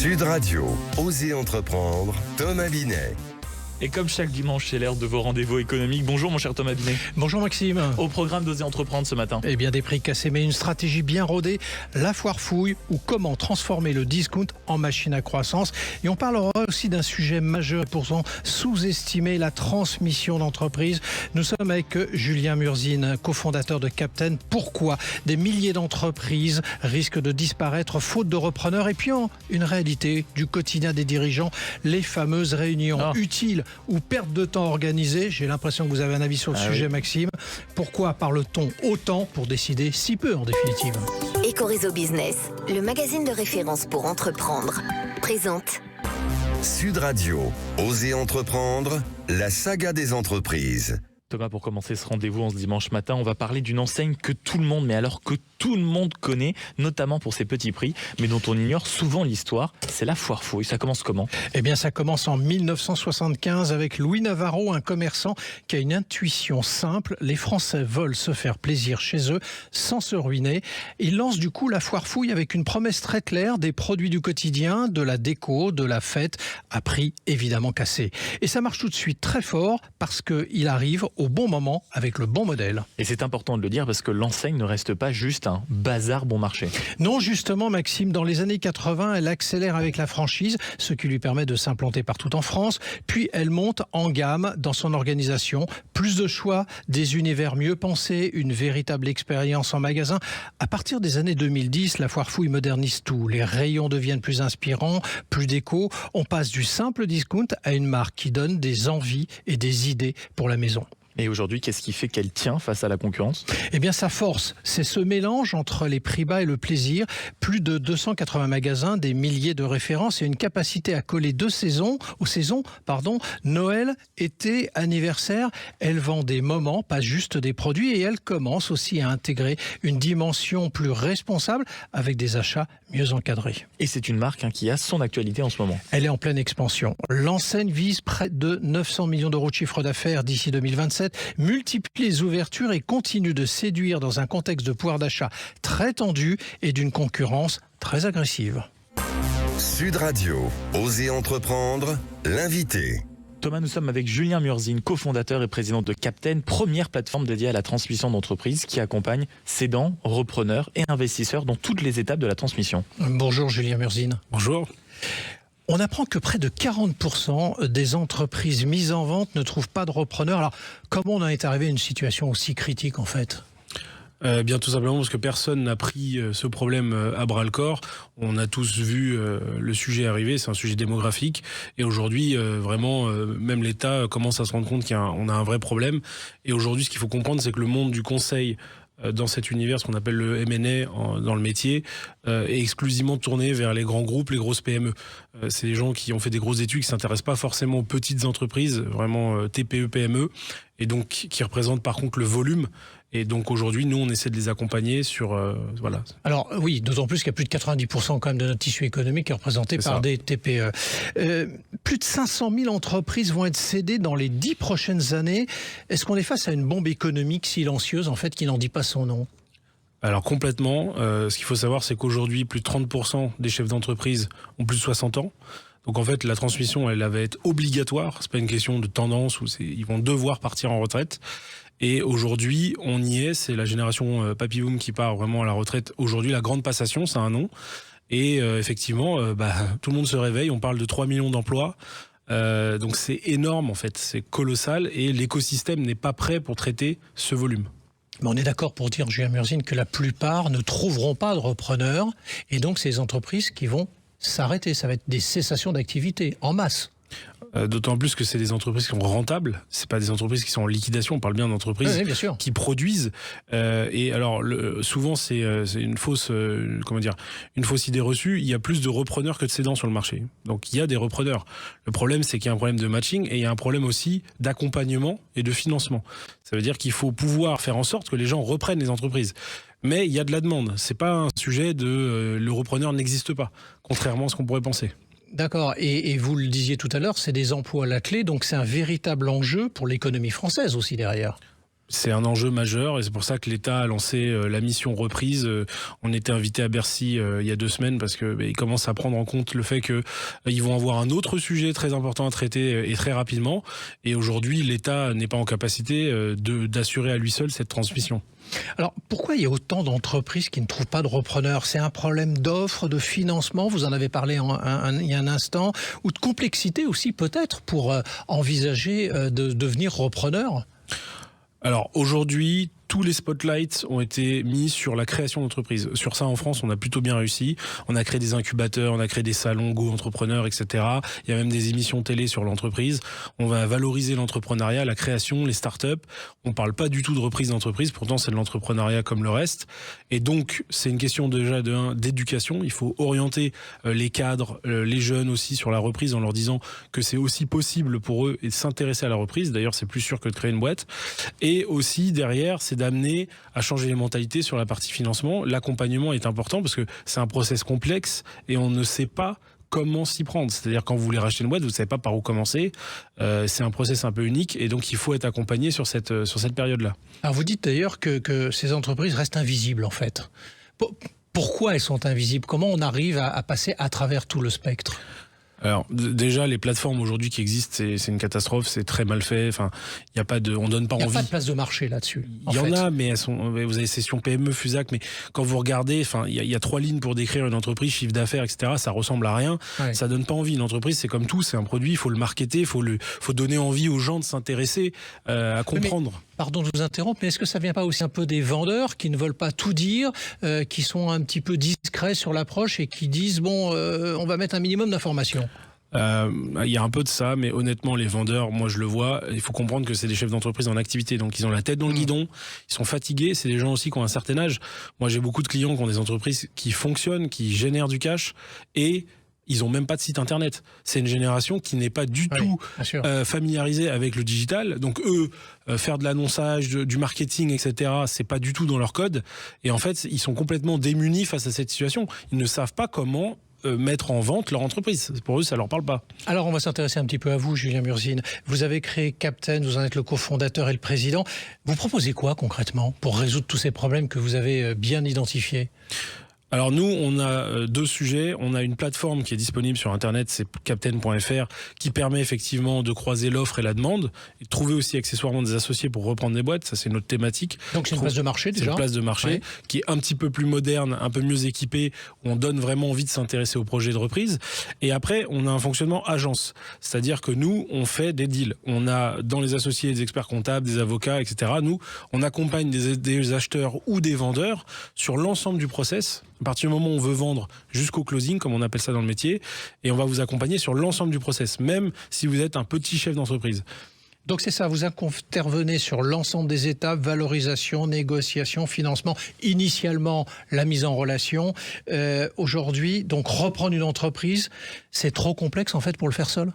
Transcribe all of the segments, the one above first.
Sud Radio, Osez entreprendre, Thomas Binet. Et comme chaque dimanche, c'est l'heure de vos rendez-vous économiques. Bonjour mon cher Thomas Binet. Bonjour Maxime. Au programme d'Oser entreprendre ce matin. Eh bien des prix cassés mais une stratégie bien rodée, la foire fouille ou comment transformer le discount en machine à croissance. Et on parlera aussi d'un sujet majeur et pourtant sous-estimé, la transmission d'entreprise. Nous sommes avec Julien Murzine, cofondateur de Captain. Pourquoi des milliers d'entreprises risquent de disparaître faute de repreneurs? Et puis une réalité du quotidien des dirigeants, les fameuses réunions utiles ou perte de temps organisée. J'ai l'impression que vous avez un avis sur le sujet, oui. Maxime. Pourquoi parle-t-on autant pour décider si peu en définitive? Ecorezo Business, le magazine de référence pour entreprendre, présente Sud Radio, Osez entreprendre, la saga des entreprises. Thomas, pour commencer ce rendez-vous en ce dimanche matin, on va parler d'une enseigne que tout le monde, mais alors que tout le monde connaît, notamment pour ses petits prix, mais dont on ignore souvent l'histoire, c'est la foire fouille. Ça commence comment? Eh bien, ça commence en 1975 avec Louis Navarro, un commerçant qui a une intuition simple. Les Français veulent se faire plaisir chez eux sans se ruiner. Il lance du coup la foire fouille avec une promesse très claire, des produits du quotidien, de la déco, de la fête, à prix évidemment cassé. Et ça marche tout de suite très fort parce qu'il arrive au bon moment avec le bon modèle. Et c'est important de le dire parce que l'enseigne ne reste pas juste un bazar bon marché. Non, justement, Maxime, dans les années 80, elle accélère avec la franchise, ce qui lui permet de s'implanter partout en France. Puis elle monte en gamme dans son organisation. Plus de choix, des univers mieux pensés, une véritable expérience en magasin. À partir des années 2010, la foire fouille modernise tout. Les rayons deviennent plus inspirants, plus déco. On passe du simple discount à une marque qui donne des envies et des idées pour la maison. Et aujourd'hui, qu'est-ce qui fait qu'elle tient face à la concurrence? Eh bien, sa force, c'est ce mélange entre les prix bas et le plaisir. Plus de 280 magasins, des milliers de références et une capacité à coller aux saisons, Noël, été, anniversaire. Elle vend des moments, pas juste des produits, et elle commence aussi à intégrer une dimension plus responsable avec des achats mieux encadrés. Et c'est une marque qui a son actualité en ce moment. Elle est en pleine expansion. L'enseigne vise près de 900 millions d'euros de chiffre d'affaires d'ici 2027. Multiplie les ouvertures et continue de séduire dans un contexte de pouvoir d'achat très tendu et d'une concurrence très agressive. Sud Radio, Osez entreprendre, l'invité. Thomas, nous sommes avec Julien Murzine, cofondateur et président de Captain, première plateforme dédiée à la transmission d'entreprise qui accompagne cédants, repreneurs et investisseurs dans toutes les étapes de la transmission. Bonjour Julien Murzine. Bonjour. On apprend que près de 40% des entreprises mises en vente ne trouvent pas de repreneurs. Alors, comment on en est arrivé à une situation aussi critique en fait ? Bien tout simplement parce que personne n'a pris ce problème à bras le corps. On a tous vu le sujet arriver, c'est un sujet démographique. Et aujourd'hui, vraiment, même l'État commence à se rendre compte qu'on a un vrai problème. Et aujourd'hui, ce qu'il faut comprendre, c'est que le monde du conseil dans cet univers, ce qu'on appelle le M&A dans le métier, est exclusivement tourné vers les grands groupes, les grosses PME. C'est des gens qui ont fait des grosses études, qui s'intéressent pas forcément aux petites entreprises, vraiment TPE, PME, et donc qui représentent par contre le volume. Et donc aujourd'hui, nous, on essaie de les accompagner sur... voilà. Alors oui, d'autant plus qu'il y a plus de 90% quand même de notre tissu économique qui est représenté par des TPE. Plus de 500 000 entreprises vont être cédées dans les 10 prochaines années. Est-ce qu'on est face à une bombe économique silencieuse, en fait, qui n'en dit pas son nom ? Alors complètement. Ce qu'il faut savoir, c'est qu'aujourd'hui, plus de 30% des chefs d'entreprise ont plus de 60 ans. Donc en fait, la transmission, elle va être obligatoire. C'est pas une question de tendance où ils vont devoir partir en retraite. Et aujourd'hui, on y est. C'est la génération Papy Boom qui part vraiment à la retraite. Aujourd'hui, la grande passation, c'est un nom. Et effectivement, tout le monde se réveille. On parle de 3 millions d'emplois. Donc c'est énorme en fait. C'est colossal. Et l'écosystème n'est pas prêt pour traiter ce volume. Mais on est d'accord pour dire, Julien Murzine, que la plupart ne trouveront pas de repreneurs. Et donc, c'est les entreprises qui vont s'arrêter. Ça va être des cessations d'activité en masse. D'autant plus que c'est des entreprises qui sont rentables. C'est pas des entreprises qui sont en liquidation. On parle bien d'entreprises qui produisent. Et alors, souvent, c'est une fausse, une fausse idée reçue. Il y a plus de repreneurs que de cédants sur le marché. Donc, il y a des repreneurs. Le problème, c'est qu'il y a un problème de matching et il y a un problème aussi d'accompagnement et de financement. Ça veut dire qu'il faut pouvoir faire en sorte que les gens reprennent les entreprises. Mais il y a de la demande. C'est pas un sujet de le repreneur n'existe pas, contrairement à ce qu'on pourrait penser. D'accord. Et vous le disiez tout à l'heure, c'est des emplois à la clé, donc c'est un véritable enjeu pour l'économie française aussi derrière. C'est un enjeu majeur et c'est pour ça que l'État a lancé la mission reprise. On était invité à Bercy il y a 2 semaines parce qu'ils commencent à prendre en compte le fait qu'ils vont avoir un autre sujet très important à traiter et très rapidement. Et aujourd'hui, l'État n'est pas en capacité d'assurer à lui seul cette transmission. Alors, pourquoi il y a autant d'entreprises qui ne trouvent pas de repreneurs? C'est un problème d'offre, de financement, vous en avez parlé il y a un instant, ou de complexité aussi peut-être pour envisager de devenir repreneur? Alors aujourd'hui, tous les spotlights ont été mis sur la création d'entreprises. Sur ça, en France, on a plutôt bien réussi. On a créé des incubateurs, on a créé des salons Go Entrepreneurs, etc. Il y a même des émissions télé sur l'entreprise. On va valoriser l'entrepreneuriat, la création, les startups. On parle pas du tout de reprise d'entreprise. Pourtant, c'est de l'entrepreneuriat comme le reste. Et donc, c'est une question déjà d'éducation. Il faut orienter les cadres, les jeunes aussi sur la reprise en leur disant que c'est aussi possible pour eux et de s'intéresser à la reprise. D'ailleurs, c'est plus sûr que de créer une boîte. Et aussi, derrière, c'est d'amener à changer les mentalités sur la partie financement. L'accompagnement est important parce que c'est un process complexe et on ne sait pas comment s'y prendre. C'est-à-dire quand vous voulez racheter une boîte, vous ne savez pas par où commencer. C'est un process un peu unique et donc il faut être accompagné sur cette période-là. Alors vous dites d'ailleurs que ces entreprises restent invisibles en fait. Pourquoi elles sont invisibles? Comment on arrive à passer à travers tout le spectre? Alors déjà les plateformes aujourd'hui qui existent, c'est une catastrophe, c'est très mal fait. Enfin, il y a pas de, on donne pas envie. Il n'y a pas de place de marché là-dessus. Il y en a, mais elles sont. Vous avez session PME, FUSAC, mais quand vous regardez, enfin, il y a 3 lignes pour décrire une entreprise, chiffre d'affaires, etc. Ça ressemble à rien. Ouais. Ça donne pas envie. Une entreprise, c'est comme tout, c'est un produit. Il faut le marketer, faut donner envie aux gens de s'intéresser, à comprendre. Mais, pardon de vous interrompre, mais est-ce que ça vient pas aussi un peu des vendeurs qui ne veulent pas tout dire, qui sont un petit peu discrets sur l'approche et qui disent bon, on va mettre un minimum d'informations? Il y a un peu de ça, mais honnêtement, les vendeurs, moi je le vois, il faut comprendre que c'est des chefs d'entreprise en activité, donc ils ont la tête dans le guidon, ils sont fatigués, c'est des gens aussi qui ont un certain âge. Moi j'ai beaucoup de clients qui ont des entreprises qui fonctionnent, qui génèrent du cash, et ils ont même pas de site internet. C'est une génération qui n'est pas du tout familiarisée avec le digital. Donc eux, faire de l'annonçage, du marketing, etc., c'est pas du tout dans leur code. Et en fait, ils sont complètement démunis face à cette situation. Ils ne savent pas comment mettre en vente leur entreprise. Pour eux, ça leur parle pas. Alors, on va s'intéresser un petit peu à vous, Julien Murzine. Vous avez créé Captain, vous en êtes le cofondateur et le président. Vous proposez quoi concrètement pour résoudre tous ces problèmes que vous avez bien identifiés ? Alors nous, on a 2 sujets. On a une plateforme qui est disponible sur Internet, c'est captain.fr, qui permet effectivement de croiser l'offre et la demande, et de trouver aussi accessoirement des associés pour reprendre des boîtes. Ça, c'est notre thématique. Donc c'est une place de marché déjà. C'est une place de marché qui est un petit peu plus moderne, un peu mieux équipée, où on donne vraiment envie de s'intéresser au projet de reprise. Et après, on a un fonctionnement agence. C'est-à-dire que nous, on fait des deals. On a dans les associés des experts comptables, des avocats, etc. Nous, on accompagne des acheteurs ou des vendeurs sur l'ensemble du process. À partir du moment où on veut vendre jusqu'au closing, comme on appelle ça dans le métier, et on va vous accompagner sur l'ensemble du process, même si vous êtes un petit chef d'entreprise. Donc c'est ça, vous intervenez sur l'ensemble des étapes, valorisation, négociation, financement, initialement la mise en relation. Aujourd'hui, donc reprendre une entreprise, c'est trop complexe en fait pour le faire seul ?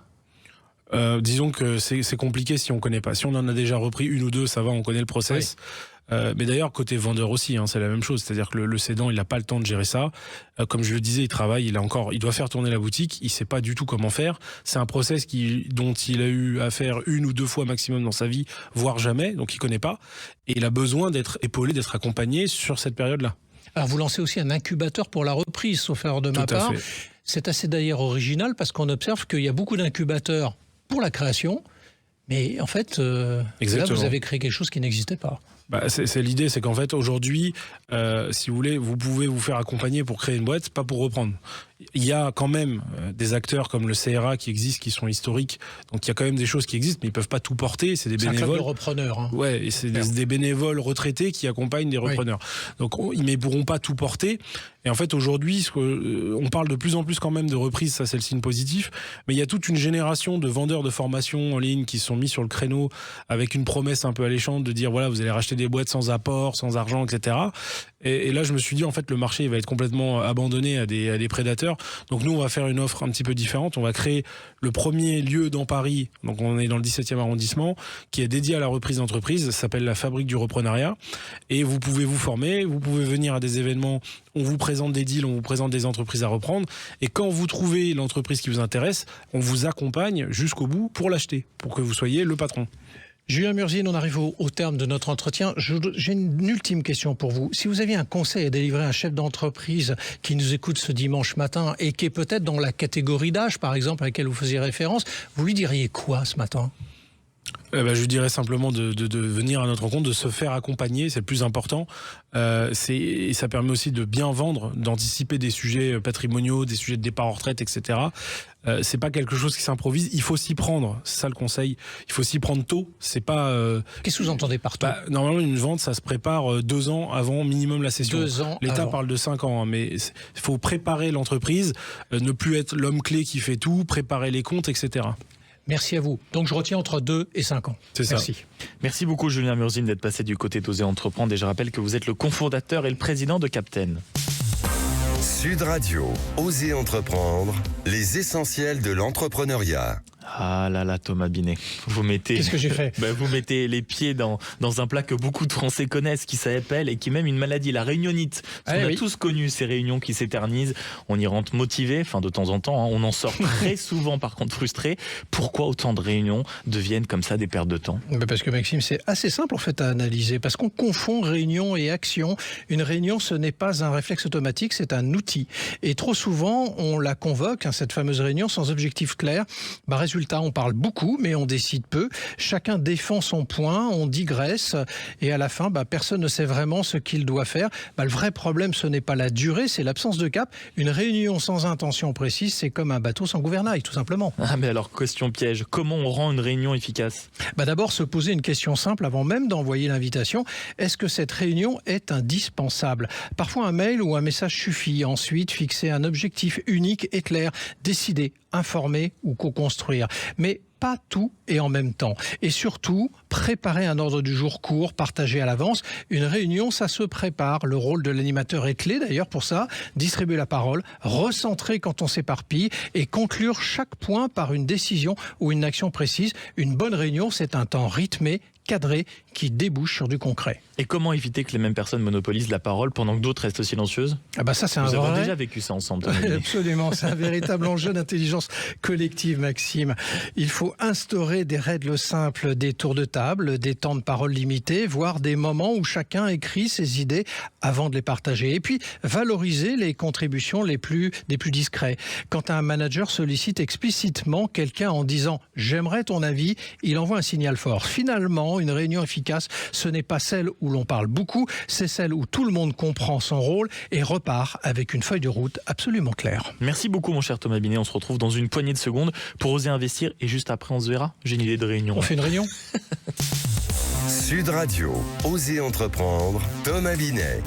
Disons que c'est compliqué si on connaît pas. Si on en a déjà repris 1 ou 2, ça va, on connaît le process. Oui. Mais d'ailleurs, côté vendeur aussi, c'est la même chose. C'est-à-dire que le cédant, il n'a pas le temps de gérer ça. Comme je le disais, il travaille, il doit faire tourner la boutique. Il sait pas du tout comment faire. C'est un process dont il a eu à faire 1 ou 2 fois maximum dans sa vie, voire jamais. Donc il connaît pas. Et il a besoin d'être épaulé, d'être accompagné sur cette période-là. Alors vous lancez aussi un incubateur pour la reprise, sauf erreur de ma part. C'est assez d'ailleurs original parce qu'on observe qu'il y a beaucoup d'incubateurs pour la création. Mais en fait, là, vous avez créé quelque chose qui n'existait pas. C'est l'idée, c'est qu'en fait, aujourd'hui, si vous voulez, vous pouvez vous faire accompagner pour créer une boîte, pas pour reprendre. Il y a quand même des acteurs comme le CRA qui existent, qui sont historiques. Donc il y a quand même des choses qui existent, mais ils peuvent pas tout porter. C'est des bénévoles. C'est un club de repreneurs. Hein. Ouais, et c'est des bénévoles retraités qui accompagnent des repreneurs. Oui. Donc ils ne pourront pas tout porter. Et en fait, aujourd'hui, on parle de plus en plus quand même de reprise, ça c'est le signe positif. Mais il y a toute une génération de vendeurs de formation en ligne qui sont mis sur le créneau avec une promesse un peu alléchante de dire voilà, vous allez racheter des boîtes sans apport, sans argent, etc. Et là, je me suis dit, en fait, le marché va être complètement abandonné à des prédateurs. Donc nous, on va faire une offre un petit peu différente. On va créer le premier lieu dans Paris, donc on est dans le 17e arrondissement, qui est dédié à la reprise d'entreprise. Ça s'appelle la Fabrique du Reprenariat. Et vous pouvez vous former, vous pouvez venir à des événements, on vous présente des deals, on vous présente des entreprises à reprendre. Et quand vous trouvez l'entreprise qui vous intéresse, on vous accompagne jusqu'au bout pour l'acheter, pour que vous soyez le patron. Julien Murzine, on arrive au terme de notre entretien. J'ai une ultime question pour vous. Si vous aviez un conseil à délivrer à un chef d'entreprise qui nous écoute ce dimanche matin et qui est peut-être dans la catégorie d'âge, par exemple, à laquelle vous faisiez référence, vous lui diriez quoi ce matin ? Je lui dirais simplement de venir à notre rencontre, de se faire accompagner, c'est le plus important. Et ça permet aussi de bien vendre, d'anticiper des sujets patrimoniaux, des sujets de départ en retraite, etc. C'est pas quelque chose qui s'improvise, il faut s'y prendre, c'est ça le conseil. Il faut s'y prendre tôt, c'est pas... Qu'est-ce que vous entendez par tôt ? Normalement, une vente, ça se prépare 2 ans avant minimum la cession. 2 ans L'État avant. parle de 5 ans, mais il faut préparer l'entreprise, ne plus être l'homme clé qui fait tout, préparer les comptes, etc. Merci à vous. Donc je retiens entre 2 et 5 ans. C'est ça. Merci. Merci beaucoup Julien Murzine d'être passé du côté d'Oser Entreprendre et je rappelle que vous êtes le cofondateur et le président de Captain. Sud Radio, Oser Entreprendre, les essentiels de l'entrepreneuriat. Ah là là, Thomas Binet, vous mettez... Qu'est-ce que j'ai fait ? Vous mettez les pieds dans un plat que beaucoup de Français connaissent, qui s'appelle, et qui est même une maladie, la réunionite. On a tous connu ces réunions qui s'éternisent, on y rentre motivé, enfin de temps en temps, on en sort très souvent par contre frustré. Pourquoi autant de réunions deviennent comme ça des pertes de temps ? Parce que Maxime, c'est assez simple en fait à analyser, parce qu'on confond réunion et action. Une réunion, ce n'est pas un réflexe automatique, c'est un outil. Et trop souvent, on la convoque, cette fameuse réunion, sans objectif clair. Résultat, on parle beaucoup, mais on décide peu. Chacun défend son point, on digresse, et à la fin, personne ne sait vraiment ce qu'il doit faire. Le vrai problème, ce n'est pas la durée, c'est l'absence de cap. Une réunion sans intention précise, c'est comme un bateau sans gouvernail, tout simplement. Ah mais alors, question piège, comment on rend une réunion efficace ? D'abord, se poser une question simple avant même d'envoyer l'invitation. Est-ce que cette réunion est indispensable ? Parfois, un mail ou un message suffit. Ensuite, fixer un objectif unique et clair. Décider, informer ou co-construire. Mais pas tout et en même temps. Et surtout, préparer un ordre du jour court, partagé à l'avance. Une réunion, ça se prépare. Le rôle de l'animateur est clé d'ailleurs pour ça. Distribuer la parole, recentrer quand on s'éparpille et conclure chaque point par une décision ou une action précise. Une bonne réunion, c'est un temps rythmé, cadré, qui débouche sur du concret. Et comment éviter que les mêmes personnes monopolisent la parole pendant que d'autres restent silencieuses ? Ça, c'est un Nous vrai... avons déjà vécu ça ensemble. Absolument, c'est un véritable enjeu d'intelligence collective, Maxime. Il faut instaurer des règles simples, des tours de table, des temps de parole limités, voire des moments où chacun écrit ses idées avant de les partager. Et puis, valoriser les contributions des plus discrets. Quand un manager sollicite explicitement quelqu'un en disant « j'aimerais ton avis », il envoie un signal fort. Finalement, une réunion efficace, ce n'est pas celle où l'on parle beaucoup, c'est celle où tout le monde comprend son rôle et repart avec une feuille de route absolument claire. Merci beaucoup mon cher Thomas Binet, on se retrouve dans une poignée de secondes pour oser investir et juste après on se verra. J'ai une idée de réunion. On fait une réunion ? Sud Radio, Oser Entreprendre, Thomas Binet.